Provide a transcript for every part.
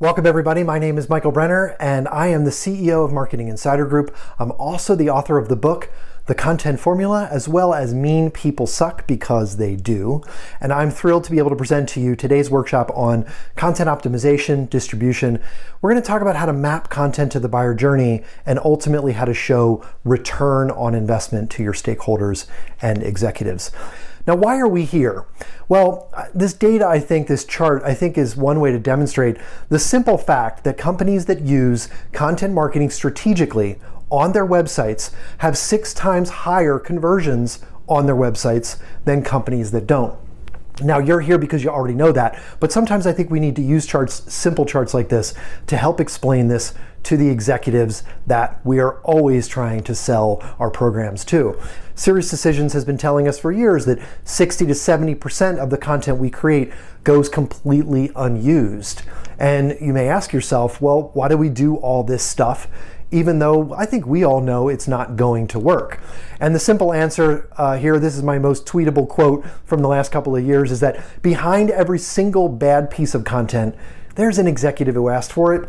Welcome everybody, my name is Michael Brenner and I am the CEO of Marketing Insider Group. I'm also the author of the book, The Content Formula, as well as Mean People Suck Because They Do. And I'm thrilled to be able to present to you today's workshop on content optimization, distribution. We're going to talk about how to map content to the buyer journey and ultimately how to show return on investment to your stakeholders and executives. Now, why are we here? Well, this data, this chart, is one way to demonstrate the simple fact that companies that use content marketing strategically on their websites have 6 times higher conversions on their websites than companies that don't. Now, you're here because you already know that, but sometimes I think we need to use charts, simple charts like this, to help explain this to the executives that we are always trying to sell our programs to. Serious Decisions has been telling us for years that 60 to 70% of the content we create goes completely unused. And you may ask yourself, well, why do we do all this stuff, even though I think we all know it's not going to work? And the simple answer here, this is my most tweetable quote from the last couple of years, is that behind every single bad piece of content, there's an executive who asked for it.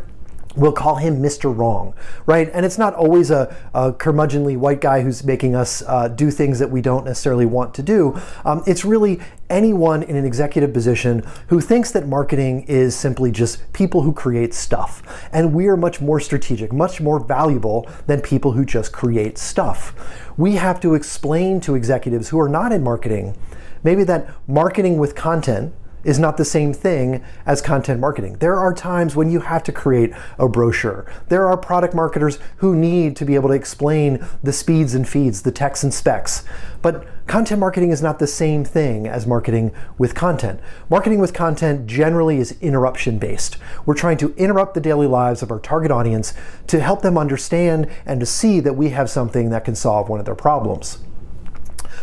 We'll call him Mr. Wrong, right? And it's not always a curmudgeonly white guy who's making us do things that we don't necessarily want to do. It's really anyone in an executive position who thinks that marketing is simply just people who create stuff. And we are much more strategic, much more valuable than people who just create stuff. We have to explain to executives who are not in marketing, maybe that marketing with content is not the same thing as content marketing. There are times when you have to create a brochure. There are product marketers who need to be able to explain the speeds and feeds, the techs and specs. But content marketing is not the same thing as marketing with content. Marketing with content generally is interruption based. We're trying to interrupt the daily lives of our target audience to help them understand and to see that we have something that can solve one of their problems.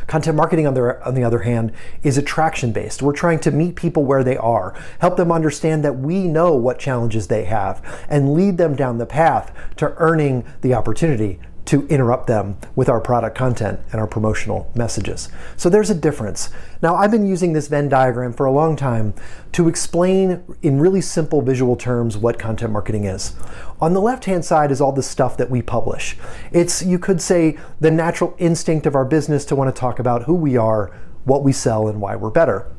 Content marketing, on the other hand, is attraction-based. We're trying to meet people where they are, help them understand that we know what challenges they have, and lead them down the path to earning the opportunity to interrupt them with our product content and our promotional messages. So there's a difference. Now, I've been using this Venn diagram for a long time to explain in really simple visual terms what content marketing is. On the left-hand side is all the stuff that we publish. It's, you could say, the natural instinct of our business to want to talk about who we are, what we sell, and why we're better.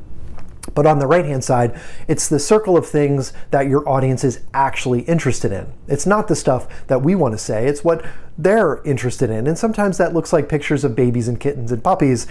But on the right-hand side, it's the circle of things that your audience is actually interested in. It's not the stuff that we want to say, it's what they're interested in. And sometimes that looks like pictures of babies and kittens and puppies.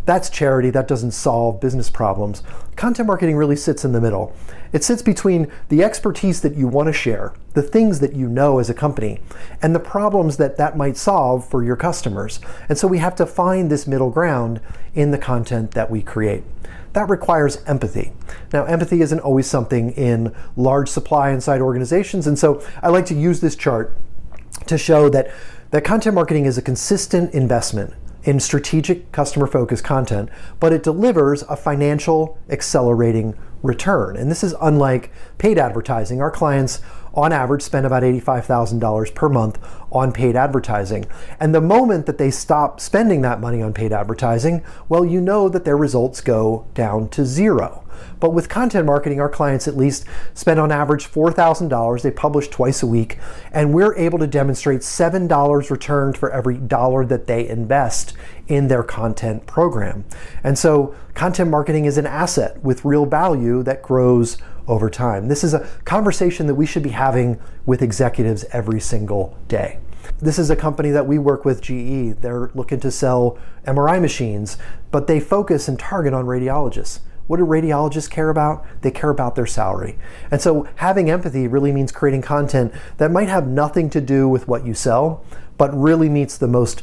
That's charity, that doesn't solve business problems. Content marketing really sits in the middle. It sits between the expertise that you want to share, the things that you know as a company, and the problems that that might solve for your customers. And so we have to find this middle ground in the content that we create. That requires empathy. Now, empathy isn't always something in large supply inside organizations, and so I like to use this chart to show that content marketing is a consistent investment in strategic customer-focused content, but it delivers a financial accelerating return. And this is unlike paid advertising. Our clients, on average, spend about $85,000 per month on paid advertising. And the moment that they stop spending that money on paid advertising, well, you know that their results go down to zero. But with content marketing, our clients at least spend on average $4,000. They publish twice a week, and we're able to demonstrate $7 returned for every dollar that they invest in their content program. And so content marketing is an asset with real value that grows over time. This is a conversation that we should be having with executives every single day. This is a company that we work with, GE. They're looking to sell MRI machines, but they focus and target on radiologists. What do radiologists care about? They care about their salary. And so having empathy really means creating content that might have nothing to do with what you sell, but really meets the most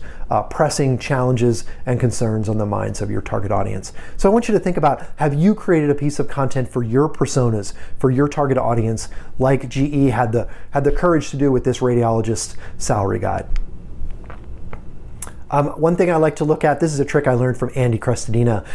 pressing challenges and concerns on the minds of your target audience. So I want you to think about, have you created a piece of content for your personas, for your target audience, like GE had the courage to do with this radiologist salary guide? One thing I like to look at, this is a trick I learned from Andy Crestodina,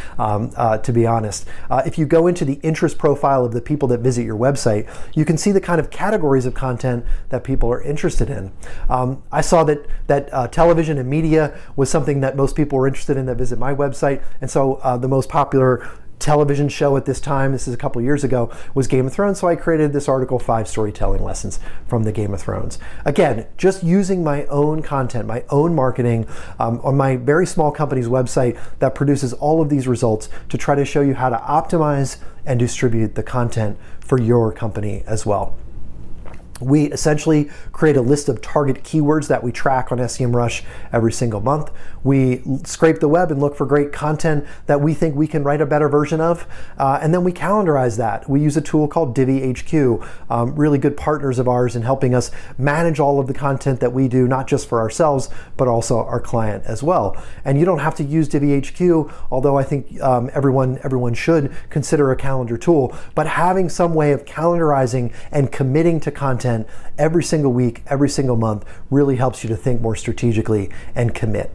to be honest. If you go into the interest profile of the people that visit your website, you can see the kind of categories of content that people are interested in. I saw that television and media was something that most people were interested in that visit my website, and so the most popular television show at this time, this is a couple years ago, was Game of Thrones. So I created this article, 5 storytelling lessons from the Game of Thrones. Again, just using my own content, my own marketing on my very small company's website that produces all of these results to try to show you how to optimize and distribute the content for your company as well. We essentially create a list of target keywords that we track on SEMrush every single month. We scrape the web and look for great content that we think we can write a better version of, and then we calendarize that. We use a tool called DiviHQ, really good partners of ours in helping us manage all of the content that we do, not just for ourselves, but also our client as well. And you don't have to use DiviHQ, although I think everyone should consider a calendar tool, but having some way of calendarizing and committing to content every single week, every single month really helps you to think more strategically and commit.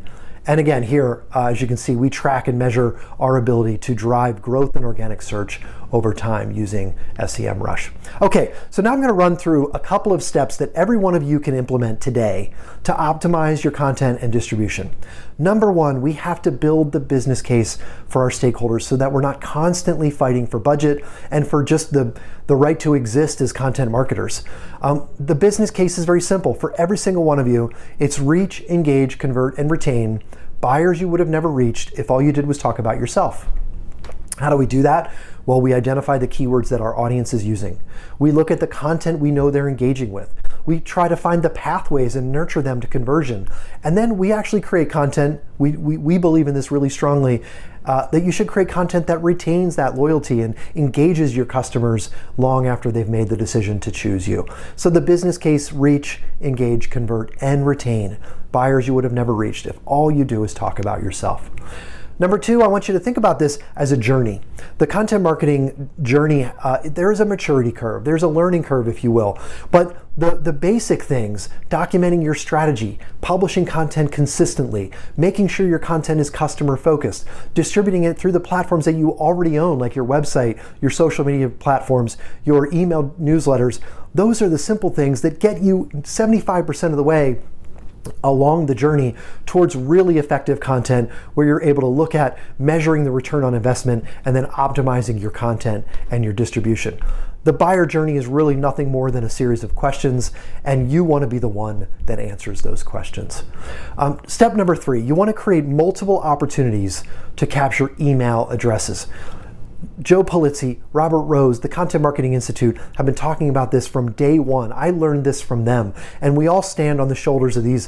And again, here, as you can see, we track and measure our ability to drive growth in organic search over time using SEMrush. Okay, so now I'm going to run through a couple of steps that every one of you can implement today to optimize your content and distribution. Number one, we have to build the business case for our stakeholders so that we're not constantly fighting for budget and for just the right to exist as content marketers. The business case is very simple. For every single one of you, it's reach, engage, convert, and retain buyers you would have never reached if all you did was talk about yourself. How do we do that? Well, we identify the keywords that our audience is using. We look at the content we know they're engaging with. We try to find the pathways and nurture them to conversion. And then we actually create content. We believe in this really strongly, that you should create content that retains that loyalty and engages your customers long after they've made the decision to choose you. So the business case: reach, engage, convert, and retain buyers you would have never reached if all you do is talk about yourself. Number two, I want you to think about this as a journey. The content marketing journey, there's a maturity curve. There's a learning curve, if you will. But the basic things, documenting your strategy, publishing content consistently, making sure your content is customer focused, distributing it through the platforms that you already own, like your website, your social media platforms, your email newsletters. Those are the simple things that get you 75% of the way along the journey towards really effective content, where you're able to look at measuring the return on investment and then optimizing your content and your distribution. The buyer journey is really nothing more than a series of questions, and you want to be the one that answers those questions. Step number three, you want to create multiple opportunities to capture email addresses. Joe Polizzi, Robert Rose, the Content Marketing Institute have been talking about this from day one. I learned this from them, and we all stand on the shoulders of these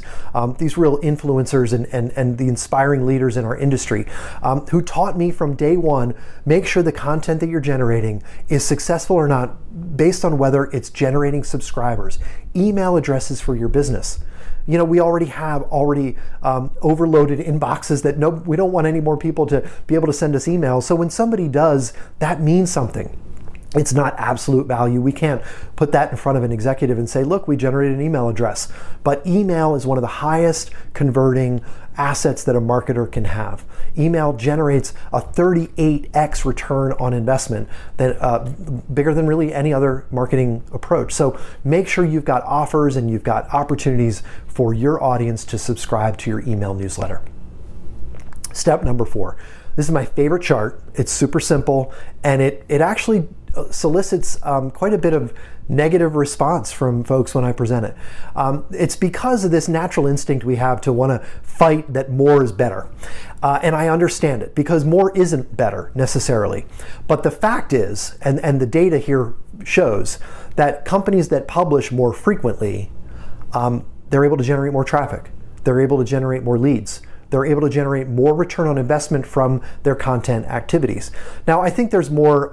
real influencers and the inspiring leaders in our industry who taught me from day one, make sure the content that you're generating is successful or not based on whether it's generating subscribers, email addresses for your business. You know, we already have overloaded inboxes that we don't want any more people to be able to send us emails. So when somebody does, that means something. It's not absolute value. We can't put that in front of an executive and say, look, we generated an email address. But email is one of the highest converting assets that a marketer can have. Email generates a 38x return on investment, that bigger than really any other marketing approach. So make sure you've got offers and you've got opportunities for your audience to subscribe to your email newsletter. Step number four. This is my favorite chart. It's super simple, and it actually solicits quite a bit of negative response from folks when I present it. It's because of this natural instinct we have to want to fight that more is better. And I understand it, because more isn't better necessarily. But the fact is, and the data here shows, that companies that publish more frequently, they're able to generate more traffic. They're able to generate more leads. They're able to generate more return on investment from their content activities. Now, I think there's more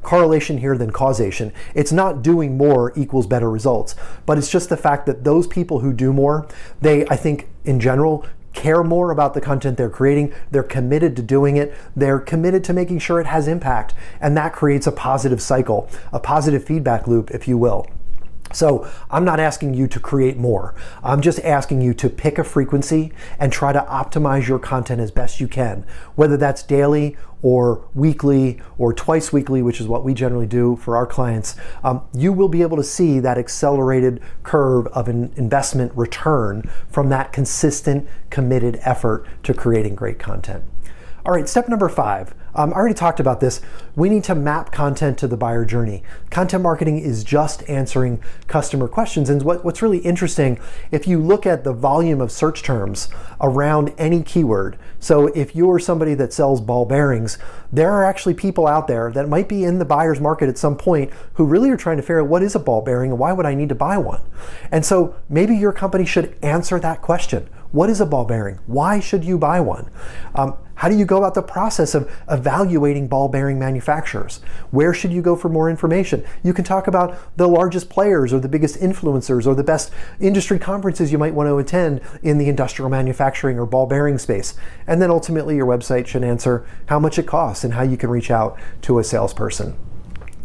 correlation here than causation. It's not doing more equals better results, but it's just the fact that those people who do more, they, I think, in general, care more about the content they're creating. They're committed to doing it. They're committed to making sure it has impact. And that creates a positive cycle, a positive feedback loop, if you will. So I'm not asking you to create more. I'm just asking you to pick a frequency and try to optimize your content as best you can, whether that's daily or weekly or twice weekly, which is what we generally do for our clients. You will be able to see that accelerated curve of an investment return from that consistent, committed effort to creating great content. All right, step number 5. I already talked about this. We need to map content to the buyer journey. Content marketing is just answering customer questions. And what's really interesting, if you look at the volume of search terms around any keyword, so if you're somebody that sells ball bearings, there are actually people out there that might be in the buyer's market at some point who really are trying to figure out what is a ball bearing and why would I need to buy one? And so maybe your company should answer that question. What is a ball bearing? Why should you buy one? How do you go about the process of evaluating ball bearing manufacturers? Where should you go for more information? You can talk about the largest players or the biggest influencers or the best industry conferences you might want to attend in the industrial manufacturing or ball bearing space. And then ultimately your website should answer how much it costs and how you can reach out to a salesperson.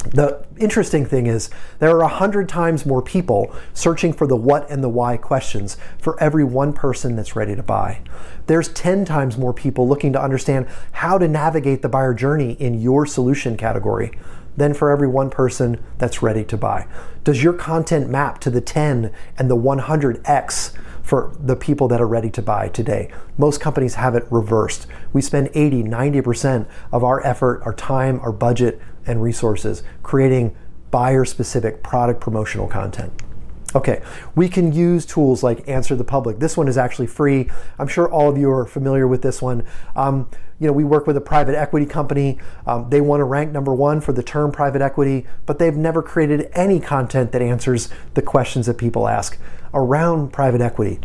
The interesting thing is there are 100 times more people searching for the what and the why questions for every one person that's ready to buy. There's 10 times more people looking to understand how to navigate the buyer journey in your solution category than for every one person that's ready to buy. Does your content map to the 10 and the 100x for the people that are ready to buy today? Most companies have it reversed. We spend 80, 90% of our effort, our time, our budget, and resources creating buyer-specific product promotional content. Okay, we can use tools like Answer the Public. This one is actually free. I'm sure all of you are familiar with this one. We work with a private equity company. They want to rank #1 for the term private equity, but they've never created any content that answers the questions that people ask around private equity.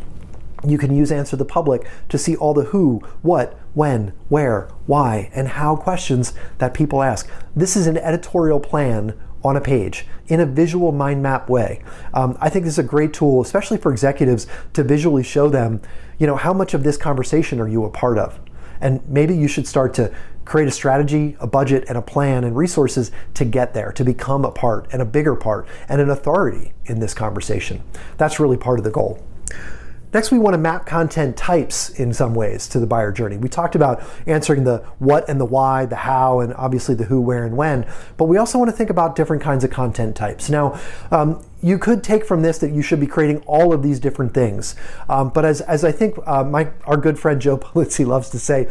You can use Answer the Public to see all the who, what, when, where, why, and how questions that people ask. This is an editorial plan on a page in a visual mind map way. I think this is a great tool, especially for executives, to visually show them, how much of this conversation are you a part of? And maybe you should start to create a strategy, a budget, and a plan and resources to get there, to become a part and a bigger part and an authority in this conversation. That's really part of the goal. Next, we want to map content types in some ways to the buyer journey. We talked about answering the what and the why, the how, and obviously the who, where, and when, but we also want to think about different kinds of content types. Now, you could take from this that you should be creating all of these different things, but as I think our good friend Joe Polizzi loves to say,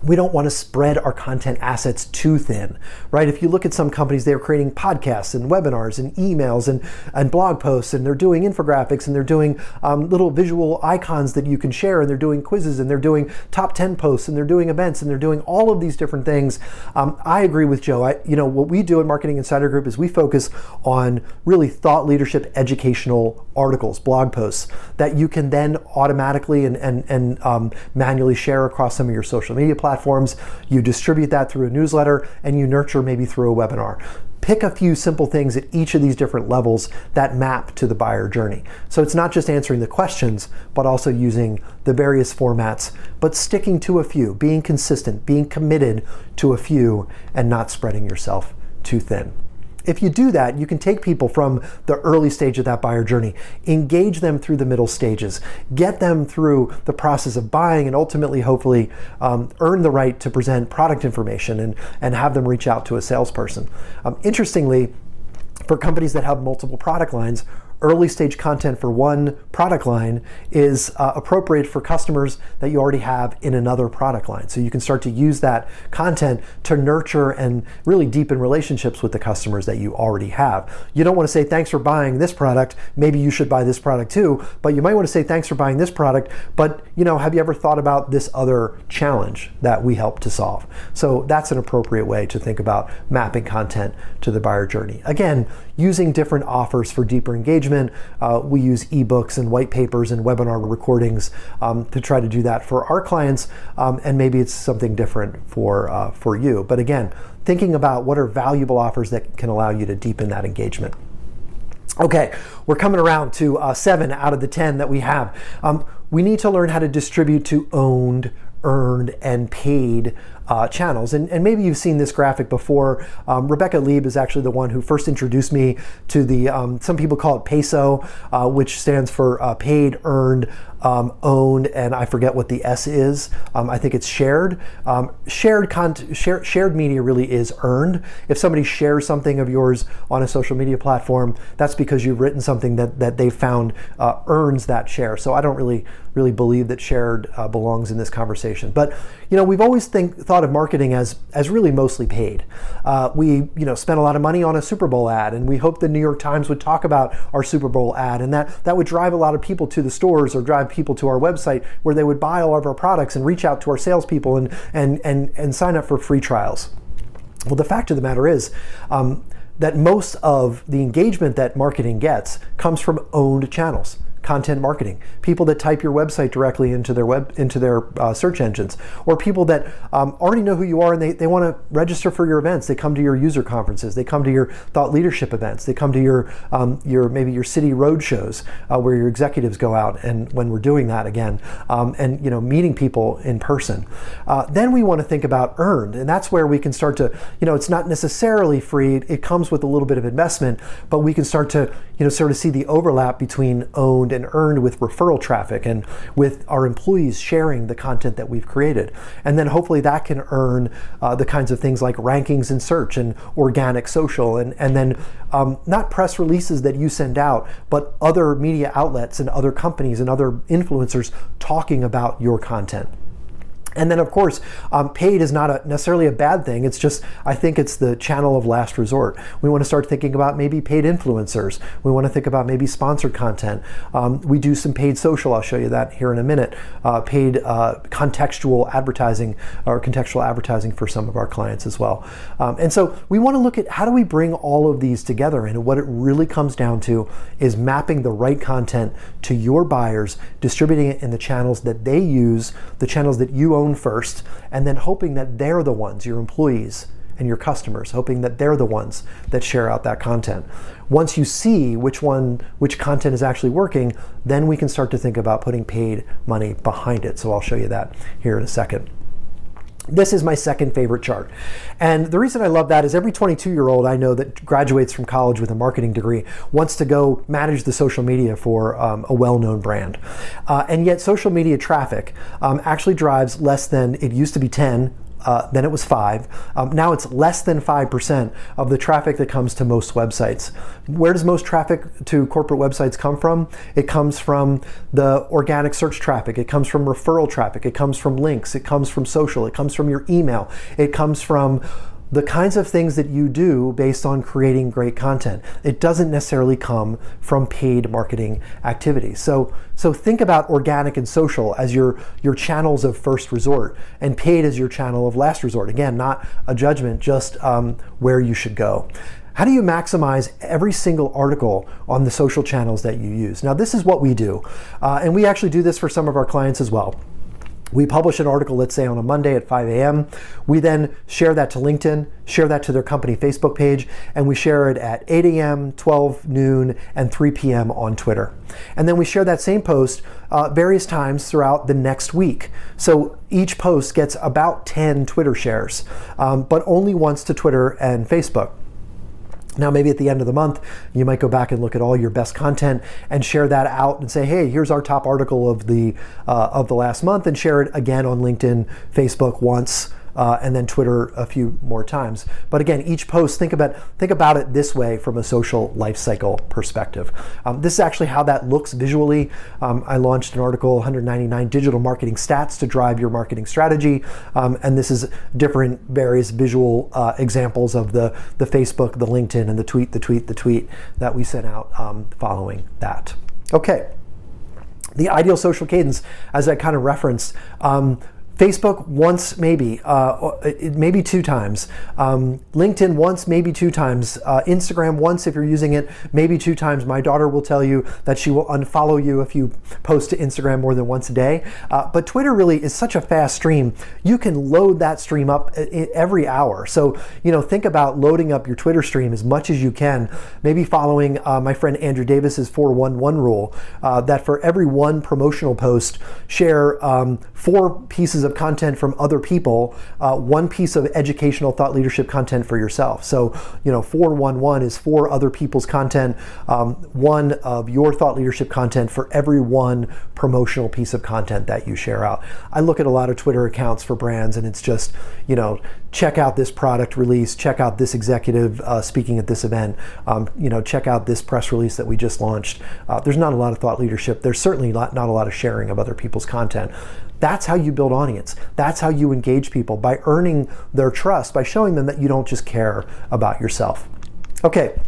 we don't want to spread our content assets too thin, right? If you look at some companies, they're creating podcasts and webinars and emails and blog posts, and they're doing infographics, and they're doing little visual icons that you can share, and they're doing quizzes, and they're doing top 10 posts, and they're doing events, and they're doing all of these different things. I agree with Joe. What we do at Marketing Insider Group is we focus on really thought leadership, educational articles, blog posts that you can then automatically and manually share across some of your social media platforms. You distribute that through a newsletter, and you nurture maybe through a webinar. Pick a few simple things at each of these different levels that map to the buyer journey. So it's not just answering the questions, but also using the various formats, but sticking to a few, being consistent, being committed to a few, and not spreading yourself too thin. If you do that, you can take people from the early stage of that buyer journey, engage them through the middle stages, get them through the process of buying, and ultimately, hopefully, earn the right to present product information and have them reach out to a salesperson. Interestingly, for companies that have multiple product lines, early stage content for one product line is appropriate for customers that you already have in another product line. So you can start to use that content to nurture and really deepen relationships with the customers that you already have. You don't want to say, thanks for buying this product, maybe you should buy this product too, but you might want to say, thanks for buying this product, but have you ever thought about this other challenge that we help to solve? So that's an appropriate way to think about mapping content to the buyer journey. Again, using different offers for deeper engagement. We use ebooks and white papers and webinar recordings to try to do that for our clients, and maybe it's something different for you. But again, thinking about what are valuable offers that can allow you to deepen that engagement. Okay, we're coming around to 7 out of the 10 that we have. We need to learn how to distribute to owned, earned, and paid channels. And maybe you've seen this graphic before. Rebecca Lieb is actually the one who first introduced me to the, some people call it PESO, which stands for paid, earned, owned, and I forget what the S is. I think it's shared. Shared media really is earned. If somebody shares something of yours on a social media platform, that's because you've written something that they found earns that share. So I don't really believe that shared belongs in this conversation. But we've always thought thought of marketing as really mostly paid. We spent a lot of money on a Super Bowl ad, and we hoped the New York Times would talk about our Super Bowl ad, and that would drive a lot of people to the stores or drive people to our website where they would buy all of our products and reach out to our salespeople and sign up for free trials. Well, the fact of the matter is that most of the engagement that marketing gets comes from owned channels. Content marketing, people that type your website directly into their search engines, or people that already know who you are and they want to register for your events. They come to your user conferences, they come to your thought leadership events, they come to your maybe your city road shows where your executives go out, and when we're doing that again, and meeting people in person. Then we want to think about earned, and that's where we can start to, it's not necessarily free, it comes with a little bit of investment, but we can start to sort of see the overlap between owned and earned with referral traffic and with our employees sharing the content that we've created. And then hopefully that can earn the kinds of things like rankings in search and organic social, and then not press releases that you send out, but other media outlets and other companies and other influencers talking about your content. And then, of course, paid is not necessarily a bad thing. It's just, I think it's the channel of last resort. We want to start thinking about maybe paid influencers. We want to think about maybe sponsored content. We do some paid social. I'll show you that here in a minute. Paid contextual advertising or contextual advertising for some of our clients as well. And so we want to look at how do we bring all of these together. And what it really comes down to is mapping the right content to your buyers, distributing it in the channels that they use, the channels that you own first, and then hoping that they're the ones, your employees and your customers, hoping that they're the ones that share out that content. Once you see which content is actually working, then we can start to think about putting paid money behind it. So I'll show you that here in a second. This is my second favorite chart. And the reason I love that is every 22-year-old I know that graduates from college with a marketing degree wants to go manage the social media for a well-known brand. And yet social media traffic actually drives less than, it used to be 10, then it was 5. Now it's less than 5% of the traffic that comes to most websites. Where does most traffic to corporate websites come from? It comes from the organic search traffic. It comes from referral traffic. It comes from links. It comes from social. It comes from your email. It comes from the kinds of things that you do based on creating great content. It doesn't necessarily come from paid marketing activities. So think about organic and social as your channels of first resort, and paid as your channel of last resort. Again, not a judgment, just where you should go. How do you maximize every single article on the social channels that you use? Now, this is what we do, and we actually do this for some of our clients as well. We publish an article, let's say on a Monday at 5 a.m. We then share that to LinkedIn, share that to their company Facebook page, and we share it at 8 a.m., 12 noon, and 3 p.m. on Twitter. And then we share that same post various times throughout the next week. So each post gets about 10 Twitter shares, but only once to Twitter and Facebook. Now, maybe at the end of the month, you might go back and look at all your best content and share that out and say, hey, here's our top article of the last month, and share it again on LinkedIn, Facebook once, and then Twitter a few more times. But again, each post, think about it this way from a social life cycle perspective. This is actually how that looks visually. I launched an article, 199 digital marketing stats to drive your marketing strategy. And this is different various visual examples of the Facebook, the LinkedIn, and the tweet that we sent out following that. Okay. The ideal social cadence, as I kind of referenced, Facebook once, maybe 2 times. LinkedIn once, maybe 2 times. Instagram once if you're using it, maybe 2 times. My daughter will tell you that she will unfollow you if you post to Instagram more than once a day. But Twitter really is such a fast stream. You can load that stream up every hour. So, think about loading up your Twitter stream as much as you can. Maybe following my friend Andrew Davis's 4-1-1 rule, that for every 1 promotional post, share 4 pieces of content from other people, 1 piece of educational thought leadership content for yourself. So, 4-1-1 is 4 other people's content, 1 of your thought leadership content for every 1 promotional piece of content that you share out. I look at a lot of Twitter accounts for brands, and it's just, check out this product release, check out this executive speaking at this event, check out this press release that we just launched. There's not a lot of thought leadership. There's certainly not a lot of sharing of other people's content. That's how you build audience. That's how you engage people, by earning their trust, by showing them that you don't just care about yourself. Okay.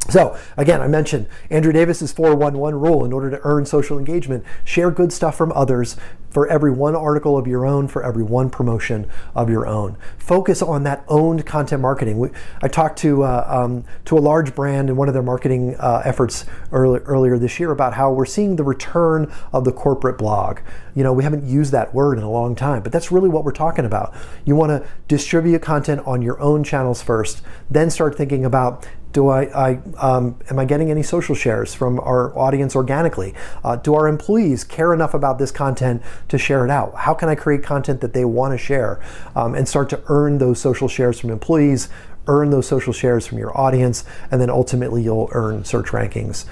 So again, I mentioned Andrew Davis's 411 rule. In order to earn social engagement, share good stuff from others. For every one article of your own, for every one promotion of your own. Focus on that owned content marketing. I talked to a large brand in one of their marketing efforts earlier this year about how we're seeing the return of the corporate blog. We haven't used that word in a long time, but that's really what we're talking about. You want to distribute content on your own channels first, then start thinking about, am I getting any social shares from our audience organically? Do our employees care enough about this content to share it out? How can I create content that they want to share, and start to earn those social shares from employees, earn those social shares from your audience, and then ultimately you'll earn search rankings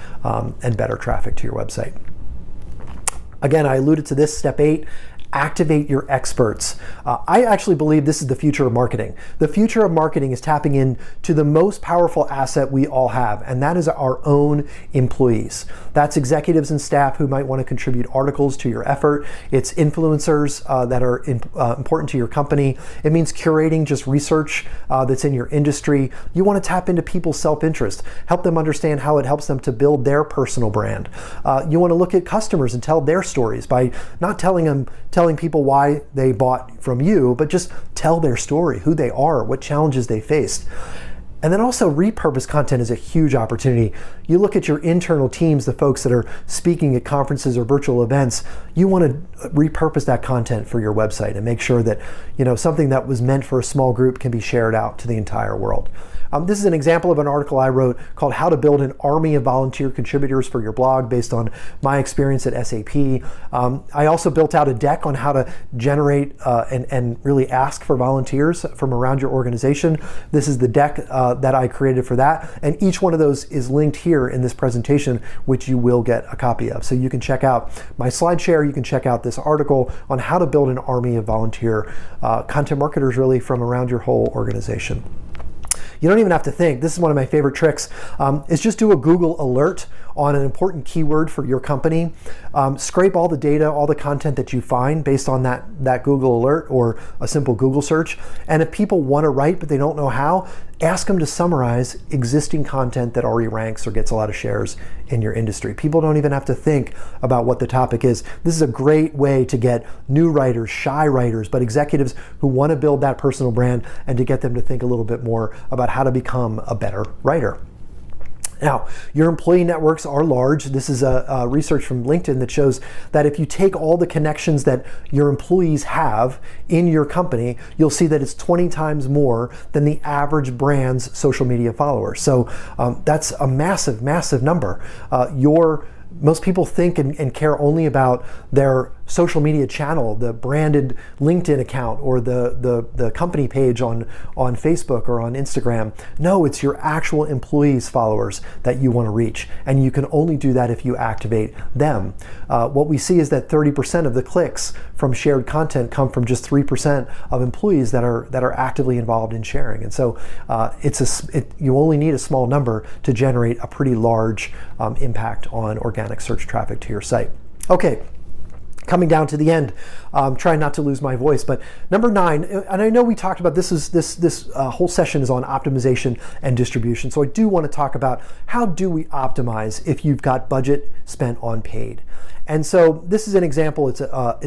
and better traffic to your website. Again, I alluded to this, step 8. Activate your experts. I actually believe this is the future of marketing. The future of marketing is tapping into the most powerful asset we all have, and that is our own employees. That's executives and staff who might want to contribute articles to your effort. It's influencers that are important to your company. It means curating just research that's in your industry. You want to tap into people's self-interest, help them understand how it helps them to build their personal brand. You want to look at customers and tell their stories by not telling people why they bought from you, but just tell their story, who they are, what challenges they faced. And then also repurpose content is a huge opportunity. You look at your internal teams, the folks that are speaking at conferences or virtual events, you want to repurpose that content for your website and make sure that something that was meant for a small group can be shared out to the entire world. This is an example of an article I wrote called How to Build an Army of Volunteer Contributors for Your Blog, based on my experience at SAP. I also built out a deck on how to generate and really ask for volunteers from around your organization. This is the deck that I created for that. And each one of those is linked here in this presentation, which you will get a copy of. So you can check out my slide share. You can check out this article on how to build an army of volunteer content marketers, really from around your whole organization. You don't even have to think. This is one of my favorite tricks, is just do a Google alert on an important keyword for your company. Scrape all the data, all the content that you find based on that Google alert or a simple Google search. And if people want to write but they don't know how, ask them to summarize existing content that already ranks or gets a lot of shares in your industry. People don't even have to think about what the topic is. This is a great way to get new writers, shy writers, but executives who want to build that personal brand, and to get them to think a little bit more about how to become a better writer. Now, your employee networks are large. This is a research from LinkedIn that shows that if you take all the connections that your employees have in your company, you'll see that it's 20 times more than the average brand's social media followers. So that's a massive, massive number. Most people think and care only about their social media channel, the branded LinkedIn account, or the company page on Facebook or on Instagram. No, it's your actual employees' followers that you want to reach, and you can only do that if you activate them. What we see is that 30% of the clicks from shared content come from just 3% of employees that are actively involved in sharing. And so you only need a small number to generate a pretty large impact on organic search traffic to your site. Okay. Coming down to the end, trying not to lose my voice, but number 9, and I know we talked about this whole session is on optimization and distribution. So I do want to talk about how do we optimize if you've got budget spent on paid. And so this is an example. It's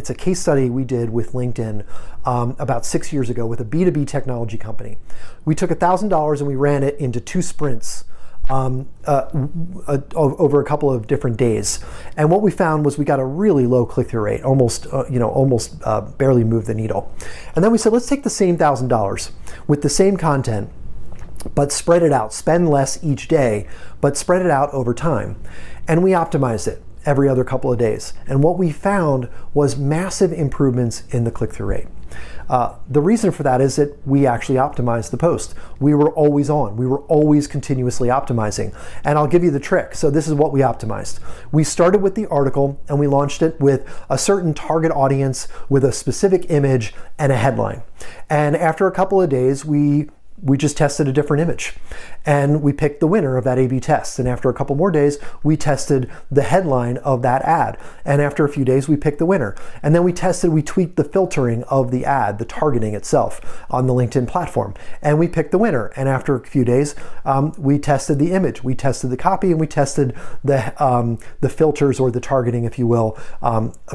a case study we did with LinkedIn about 6 years ago with a B2B technology company. We took $1,000 and we ran it into 2 sprints over a couple of different days. And what we found was we got a really low click-through rate, almost barely moved the needle. And then we said, let's take the same $1,000 with the same content, but spread it out, spend less each day, but spread it out over time. And we optimized it every other couple of days. And what we found was massive improvements in the click-through rate. The reason for that is that we actually optimized the post. We were always on. We were always continuously optimizing. And I'll give you the trick. So this is what we optimized. We started with the article and we launched it with a certain target audience with a specific image and a headline. And after a couple of days, we we just tested a different image and we picked the winner of that A/B test. And after a couple more days, we tested the headline of that ad. And after a few days, we picked the winner. And then we tweaked the filtering of the ad, the targeting itself on the LinkedIn platform. And we picked the winner. And after a few days, we tested the image, we tested the copy, and we tested the filters or the targeting, if you will,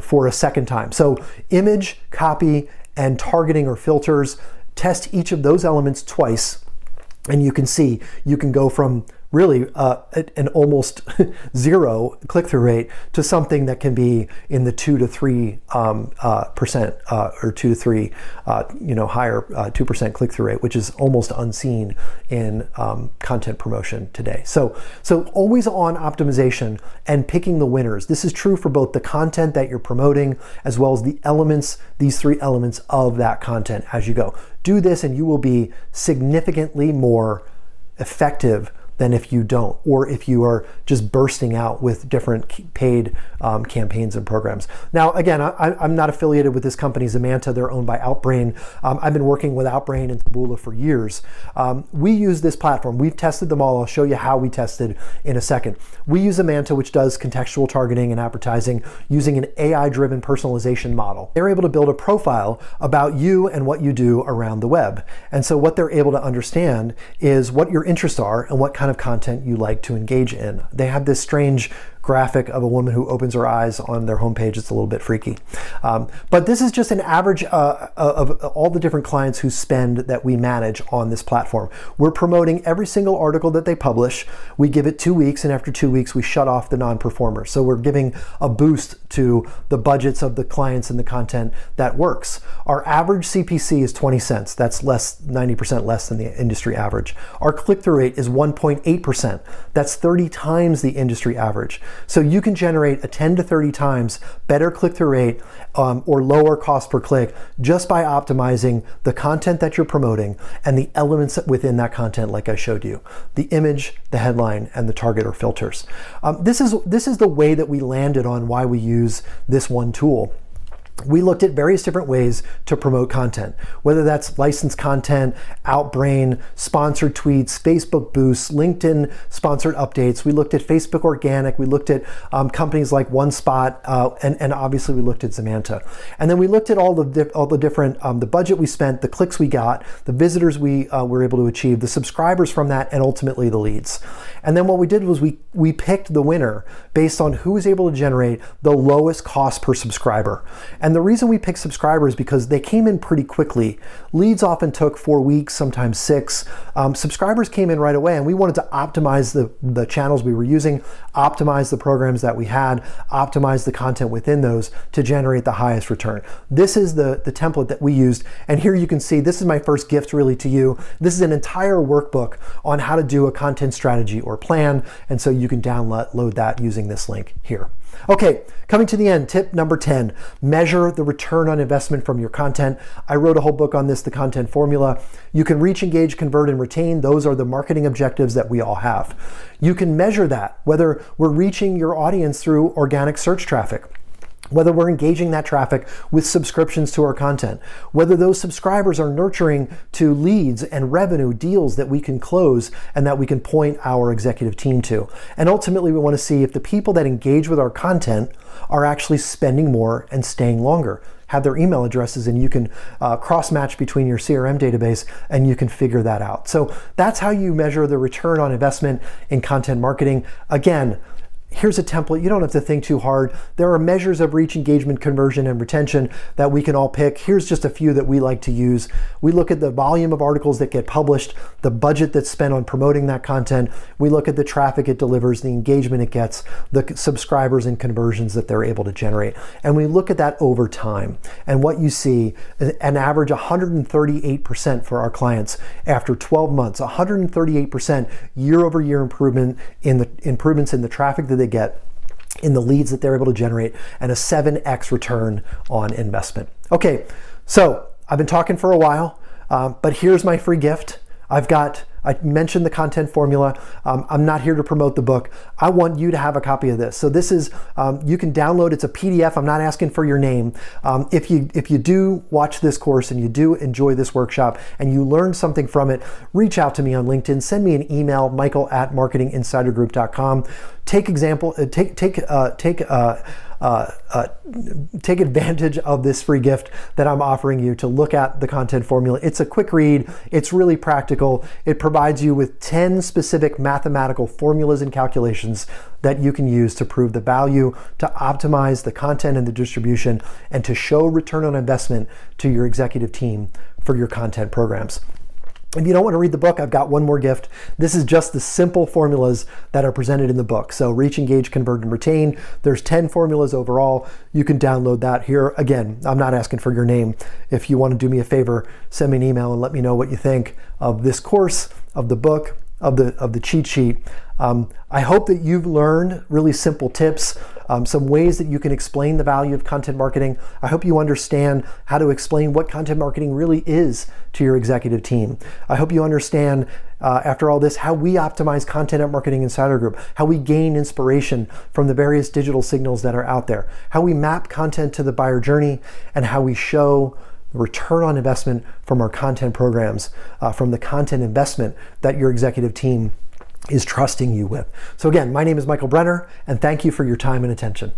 for a second time. So image, copy, and targeting or filters, test each of those elements twice, and you can see you can go from really an almost zero click-through rate to something that can be in the 2 to 3% or 2 to 3 higher 2% click-through rate, which is almost unseen in content promotion today. So always on optimization and picking the winners. This is true for both the content that you're promoting as well as the elements, these 3 elements of that content as you go. Do this and you will be significantly more effective than if you don't, or if you are just bursting out with different paid campaigns and programs. Now, again, I'm not affiliated with this company, Zemanta. They're owned by Outbrain. I've been working with Outbrain and Taboola for years. We use this platform. We've tested them all. I'll show you how we tested in a second. We use Zemanta, which does contextual targeting and advertising using an AI-driven personalization model. They're able to build a profile about you and what you do around the web. And so what they're able to understand is what your interests are and what kind of content you like to engage in. They have this strange graphic of a woman who opens her eyes on their homepage. It's a little bit freaky. But this is just an average of all the different clients who spend that we manage on this platform. We're promoting every single article that they publish. We give it 2 weeks, and after 2 weeks, we shut off the non-performers. So we're giving a boost to the budgets of the clients and the content that works. Our average CPC is 20 cents. That's 90% less than the industry average. Our click-through rate is 1.8%. That's 30 times the industry average. So you can generate a 10 to 30 times better click-through rate or lower cost per click just by optimizing the content that you're promoting and the elements within that content, like I showed you: the image, the headline, and the target or filters. This is the way that we landed on why we use this one tool. We looked at various different ways to promote content, whether that's licensed content, Outbrain, sponsored tweets, Facebook boosts, LinkedIn sponsored updates. We looked at Facebook organic. We looked at companies like OneSpot, and obviously we looked at Zemanta. And then we looked at all the different, the budget we spent, the clicks we got, the visitors we were able to achieve, the subscribers from that, and ultimately the leads. And then what we did was we picked the winner based on who was able to generate the lowest cost per subscriber. And the reason we picked subscribers is because they came in pretty quickly. Leads often took 4 weeks, sometimes 6. Subscribers came in right away, and we wanted to optimize the channels we were using, optimize the programs that we had, optimize the content within those to generate the highest return. This is the template that we used. And here you can see, this is my first gift really to you. This is an entire workbook on how to do a content strategy or plan. And so you can download that using this link here. Okay, coming to the end, tip number 10, measure the return on investment from your content. I wrote a whole book on this, The Content Formula. You can reach, engage, convert, and retain. Those are the marketing objectives that we all have. You can measure that, whether we're reaching your audience through organic search traffic, whether we're engaging that traffic with subscriptions to our content, whether those subscribers are nurturing to leads and revenue deals that we can close and that we can point our executive team to. And ultimately, we want to see if the people that engage with our content are actually spending more and staying longer. Have their email addresses, and you can cross-match between your CRM database, and you can figure that out. So that's how you measure the return on investment in content marketing. Again, here's a template. You don't have to think too hard. There are measures of reach, engagement, conversion, and retention that we can all pick. Here's just a few that we like to use. We look at the volume of articles that get published, the budget that's spent on promoting that content. We look at the traffic it delivers, the engagement it gets, the subscribers and conversions that they're able to generate. And we look at that over time. And what you see, an average 138% for our clients after 12 months, 138% year-over-year improvements in the traffic that they get, in the leads that they're able to generate, and a 7x return on investment. Okay, so I've been talking for a while, but here's my free gift. I've got I mentioned the content formula. I'm not here to promote the book. I want you to have a copy of this. So this is, you can download, it's a PDF. I'm not asking for your name. If you do watch this course and you do enjoy this workshop and you learn something from it, reach out to me on LinkedIn, send me an email, michael@marketinginsidergroup.com. Take advantage of this free gift that I'm offering you to look at the content formula. It's a quick read. It's really practical. It provides you with 10 specific mathematical formulas and calculations that you can use to prove the value, to optimize the content and the distribution, and to show return on investment to your executive team for your content programs. If you don't want to read the book, I've got one more gift. This is just the simple formulas that are presented in the book. So reach, engage, convert, and retain. There's 10 formulas overall. You can download that here. Again, I'm not asking for your name. If you want to do me a favor, send me an email and let me know what you think of this course, of the book, of the cheat sheet. I hope that you've learned really simple tips, some ways that you can explain the value of content marketing. I hope you understand how to explain what content marketing really is to your executive team. I hope you understand, after all this, how we optimize content at Marketing Insider Group, how we gain inspiration from the various digital signals that are out there, how we map content to the buyer journey, and how we show return on investment from our content programs, from the content investment that your executive team is trusting you with. So again, my name is Michael Brenner, and thank you for your time and attention.